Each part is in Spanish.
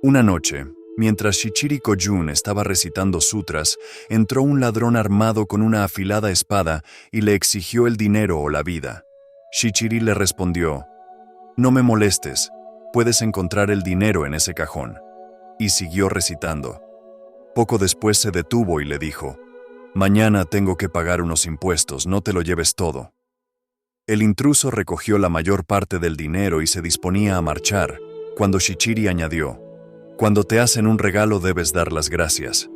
Una noche, mientras Shichiri Kojun estaba recitando sutras, entró un ladrón armado con una afilada espada y le exigió el dinero o la vida. Shichiri le respondió: «No me molestes, puedes encontrar el dinero en ese cajón». Y siguió recitando. Poco después se detuvo y le dijo: «Mañana tengo que pagar unos impuestos, no te lo lleves todo». El intruso recogió la mayor parte del dinero y se disponía a marchar, cuando Shichiri añadió: «Cuando te hacen un regalo debes dar las gracias».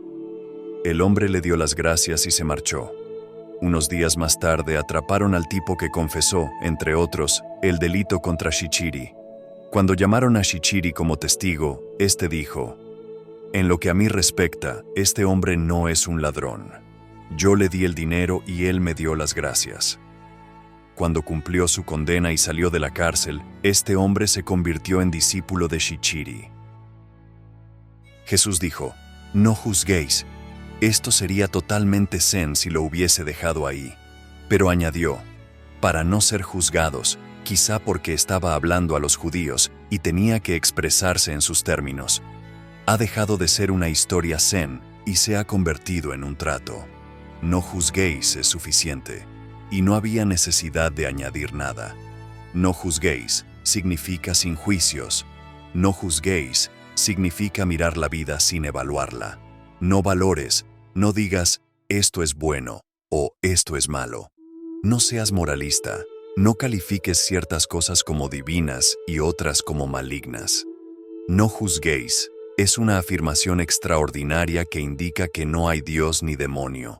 El hombre le dio las gracias y se marchó. Unos días más tarde atraparon al tipo que confesó, entre otros, el delito contra Shichiri. Cuando llamaron a Shichiri como testigo, este dijo: «En lo que a mí respecta, este hombre no es un ladrón. Yo le di el dinero y él me dio las gracias». Cuando cumplió su condena y salió de la cárcel, este hombre se convirtió en discípulo de Shichiri. Jesús dijo: «No juzguéis». Esto sería totalmente zen si lo hubiese dejado ahí. Pero añadió: «Para no ser juzgados», quizá porque estaba hablando a los judíos y tenía que expresarse en sus términos. Ha dejado de ser una historia zen y se ha convertido en un trato. No juzguéis es suficiente, y no había necesidad de añadir nada. No juzguéis significa sin juicios. No juzguéis significa mirar la vida sin evaluarla. No valores, no digas esto es bueno o esto es malo. No seas moralista, no califiques ciertas cosas como divinas y otras como malignas. No juzguéis es una afirmación extraordinaria que indica que no hay Dios ni demonio.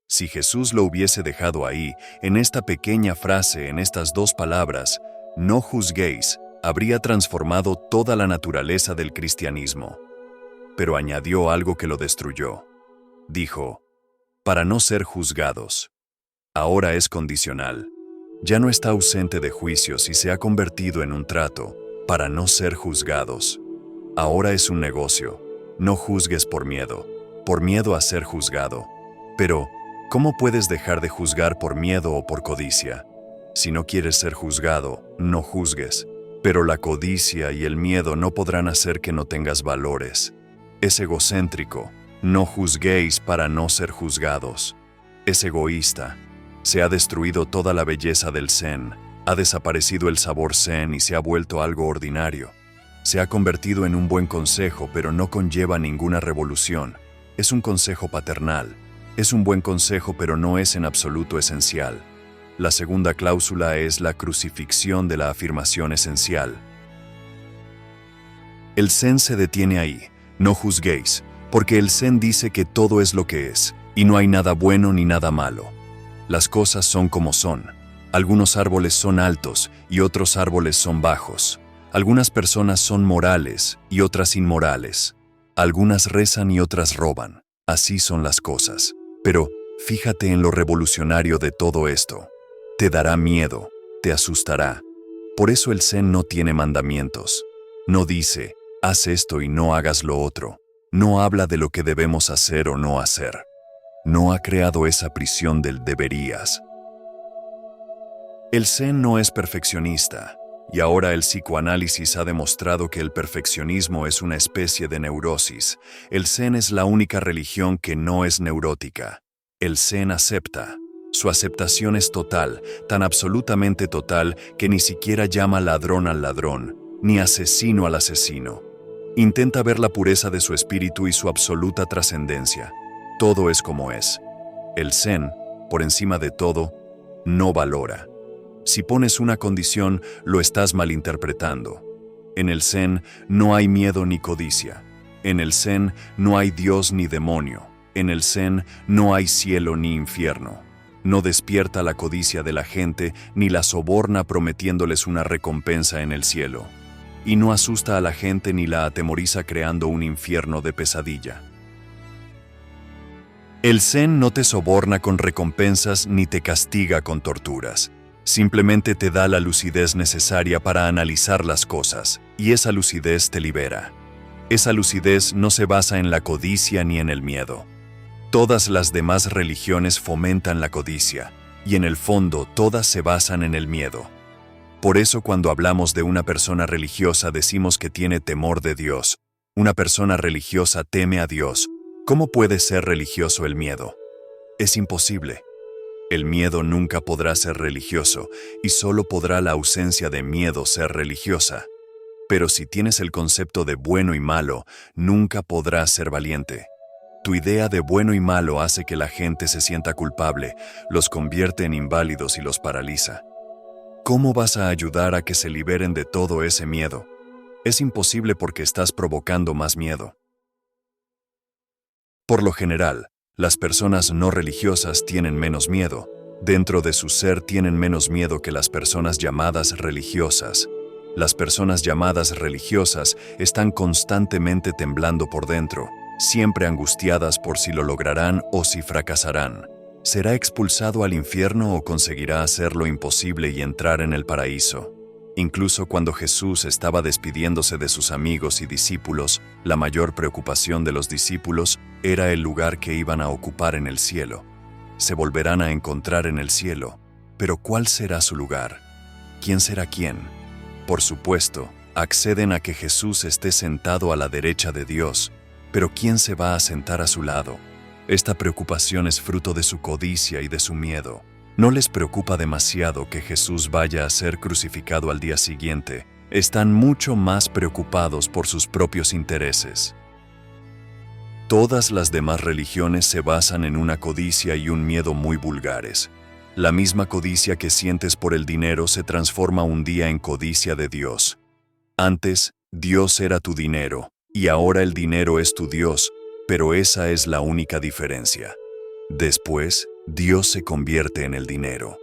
Si Jesús lo hubiese dejado ahí, en esta pequeña frase, en estas dos palabras, no juzguéis, habría transformado toda la naturaleza del cristianismo. Pero añadió algo que lo destruyó. Dijo: «para no ser juzgados». Ahora es condicional. Ya no está ausente de juicios y se ha convertido en un trato, para no ser juzgados. Ahora es un negocio. No juzgues por miedo a ser juzgado. Pero, ¿cómo puedes dejar de juzgar por miedo o por codicia? Si no quieres ser juzgado, no juzgues. Pero la codicia y el miedo no podrán hacer que no tengas valores. Es egocéntrico. No juzguéis para no ser juzgados. Es egoísta. Se ha destruido toda la belleza del zen. Ha desaparecido el sabor zen y se ha vuelto algo ordinario. Se ha convertido en un buen consejo, pero no conlleva ninguna revolución. Es un consejo paternal. Es un buen consejo, pero no es en absoluto esencial. La segunda cláusula es la crucifixión de la afirmación esencial. El zen se detiene ahí. No juzguéis, porque el zen dice que todo es lo que es, y no hay nada bueno ni nada malo. Las cosas son como son. Algunos árboles son altos y otros árboles son bajos. Algunas personas son morales y otras inmorales. Algunas rezan y otras roban. Así son las cosas. Pero fíjate en lo revolucionario de todo esto. Te dará miedo, te asustará. Por eso el zen no tiene mandamientos. No dice: haz esto y no hagas lo otro. No habla de lo que debemos hacer o no hacer. No ha creado esa prisión del deberías. El zen no es perfeccionista, y ahora el psicoanálisis ha demostrado que el perfeccionismo es una especie de neurosis. El zen es la única religión que no es neurótica. El zen acepta. Su aceptación es total, tan absolutamente total que ni siquiera llama ladrón al ladrón, ni asesino al asesino. Intenta ver la pureza de su espíritu y su absoluta trascendencia. Todo es como es. El zen, por encima de todo, no valora. Si pones una condición, lo estás malinterpretando. En el zen no hay miedo ni codicia. En el zen no hay Dios ni demonio. En el zen no hay cielo ni infierno. No despierta la codicia de la gente ni la soborna prometiéndoles una recompensa en el cielo. Y no asusta a la gente ni la atemoriza creando un infierno de pesadilla. El zen no te soborna con recompensas ni te castiga con torturas. Simplemente te da la lucidez necesaria para analizar las cosas, y esa lucidez te libera. Esa lucidez no se basa en la codicia ni en el miedo. Todas las demás religiones fomentan la codicia, y en el fondo todas se basan en el miedo. Por eso cuando hablamos de una persona religiosa decimos que tiene temor de Dios. Una persona religiosa teme a Dios. ¿Cómo puede ser religioso el miedo? Es imposible. El miedo nunca podrá ser religioso y solo podrá la ausencia de miedo ser religiosa. Pero si tienes el concepto de bueno y malo, nunca podrás ser valiente. Tu idea de bueno y malo hace que la gente se sienta culpable, los convierte en inválidos y los paraliza. ¿Cómo vas a ayudar a que se liberen de todo ese miedo? Es imposible porque estás provocando más miedo. Por lo general, las personas no religiosas tienen menos miedo. Dentro de su ser tienen menos miedo que las personas llamadas religiosas. Las personas llamadas religiosas están constantemente temblando por dentro, siempre angustiadas por si lo lograrán o si fracasarán. ¿Será expulsado al infierno o conseguirá hacer lo imposible y entrar en el paraíso? Incluso cuando Jesús estaba despidiéndose de sus amigos y discípulos, la mayor preocupación de los discípulos era el lugar que iban a ocupar en el cielo. Se volverán a encontrar en el cielo, pero ¿cuál será su lugar? ¿Quién será quién? Por supuesto, acceden a que Jesús esté sentado a la derecha de Dios, pero ¿quién se va a sentar a su lado? Esta preocupación es fruto de su codicia y de su miedo. No les preocupa demasiado que Jesús vaya a ser crucificado al día siguiente. Están mucho más preocupados por sus propios intereses. Todas las demás religiones se basan en una codicia y un miedo muy vulgares. La misma codicia que sientes por el dinero se transforma un día en codicia de Dios. Antes, Dios era tu dinero, y ahora el dinero es tu Dios, pero esa es la única diferencia. Después, Dios se convierte en el dinero.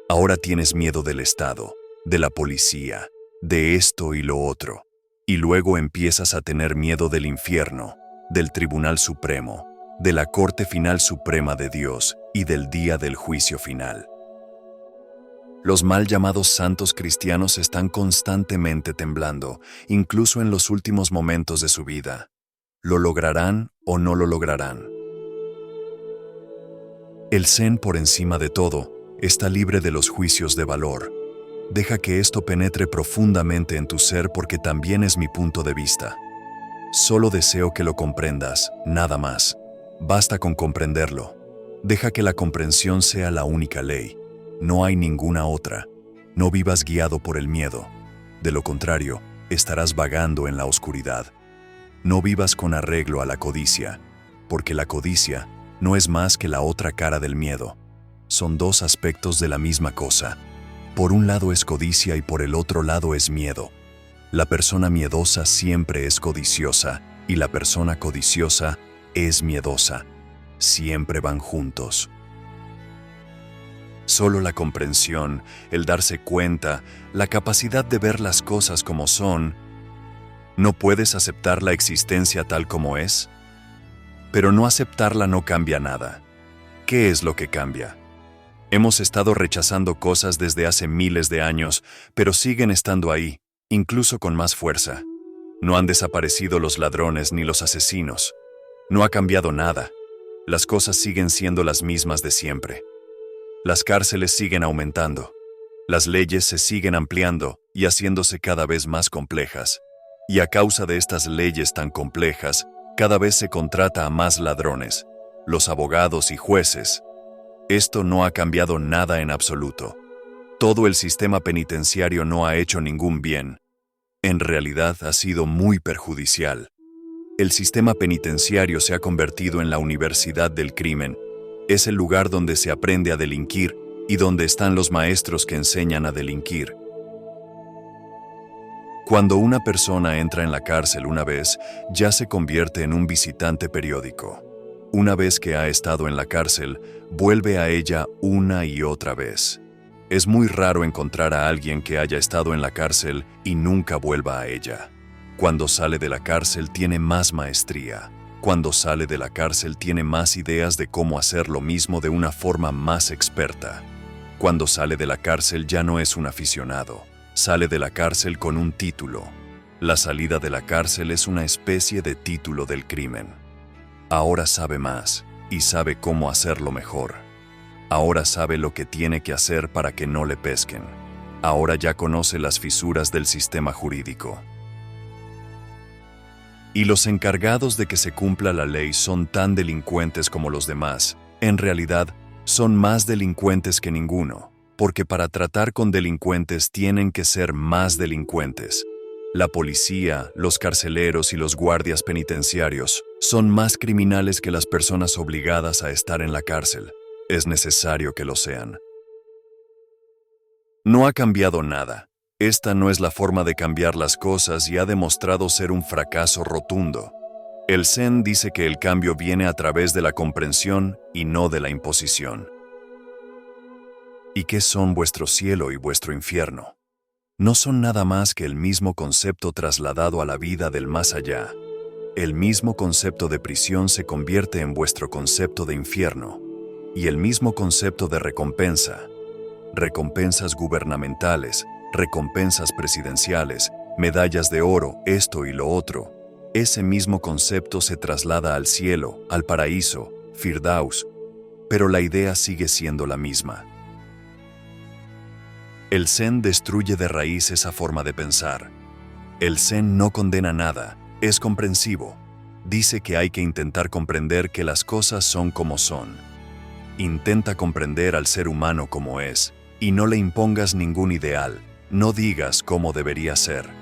Ahora tienes miedo del Estado, de la policía, de esto y lo otro. Y luego empiezas a tener miedo del infierno, del Tribunal Supremo, de la Corte Final Suprema de Dios y del día del juicio final. Los mal llamados santos cristianos están constantemente temblando, incluso en los últimos momentos de su vida. ¿Lo lograrán o no lo lograrán? El Zen, por encima de todo, está libre de los juicios de valor. Deja que esto penetre profundamente en tu ser porque también es mi punto de vista. Solo deseo que lo comprendas, nada más. Basta con comprenderlo. Deja que la comprensión sea la única ley. No hay ninguna otra. No vivas guiado por el miedo. De lo contrario, estarás vagando en la oscuridad. No vivas con arreglo a la codicia, porque la codicia no es más que la otra cara del miedo. Son dos aspectos de la misma cosa. Por un lado es codicia y por el otro lado es miedo. La persona miedosa siempre es codiciosa y la persona codiciosa es miedosa. Siempre van juntos. Solo la comprensión, el darse cuenta, la capacidad de ver las cosas como son. ¿No puedes aceptar la existencia tal como es? Pero no aceptarla no cambia nada. ¿Qué es lo que cambia? Hemos estado rechazando cosas desde hace miles de años, pero siguen estando ahí, incluso con más fuerza. No han desaparecido los ladrones ni los asesinos. No ha cambiado nada. Las cosas siguen siendo las mismas de siempre. Las cárceles siguen aumentando. Las leyes se siguen ampliando y haciéndose cada vez más complejas. Y a causa de estas leyes tan complejas, cada vez se contrata a más ladrones, los abogados y jueces. Esto no ha cambiado nada en absoluto. Todo el sistema penitenciario no ha hecho ningún bien. En realidad ha sido muy perjudicial. El sistema penitenciario se ha convertido en la universidad del crimen. Es el lugar donde se aprende a delinquir y donde están los maestros que enseñan a delinquir. Cuando una persona entra en la cárcel una vez, ya se convierte en un visitante periódico. Una vez que ha estado en la cárcel, vuelve a ella una y otra vez. Es muy raro encontrar a alguien que haya estado en la cárcel y nunca vuelva a ella. Cuando sale de la cárcel tiene más maestría. Cuando sale de la cárcel tiene más ideas de cómo hacer lo mismo de una forma más experta. Cuando sale de la cárcel ya no es un aficionado. Sale de la cárcel con un título. La salida de la cárcel es una especie de título del crimen. Ahora sabe más y sabe cómo hacerlo mejor. Ahora sabe lo que tiene que hacer para que no le pesquen. Ahora ya conoce las fisuras del sistema jurídico. Y los encargados de que se cumpla la ley son tan delincuentes como los demás. En realidad, son más delincuentes que ninguno, porque para tratar con delincuentes tienen que ser más delincuentes. La policía, los carceleros y los guardias penitenciarios son más criminales que las personas obligadas a estar en la cárcel. Es necesario que lo sean. No ha cambiado nada. Esta no es la forma de cambiar las cosas y ha demostrado ser un fracaso rotundo. El Zen dice que el cambio viene a través de la comprensión y no de la imposición. ¿Y qué son vuestro cielo y vuestro infierno? No son nada más que el mismo concepto trasladado a la vida del más allá. El mismo concepto de prisión se convierte en vuestro concepto de infierno, y el mismo concepto de recompensa. Recompensas gubernamentales, recompensas presidenciales, medallas de oro, esto y lo otro. Ese mismo concepto se traslada al cielo, al paraíso, Firdaus, pero la idea sigue siendo la misma. El Zen destruye de raíz esa forma de pensar. El Zen no condena nada, es comprensivo. Dice que hay que intentar comprender que las cosas son como son. Intenta comprender al ser humano como es, y no le impongas ningún ideal, no digas cómo debería ser.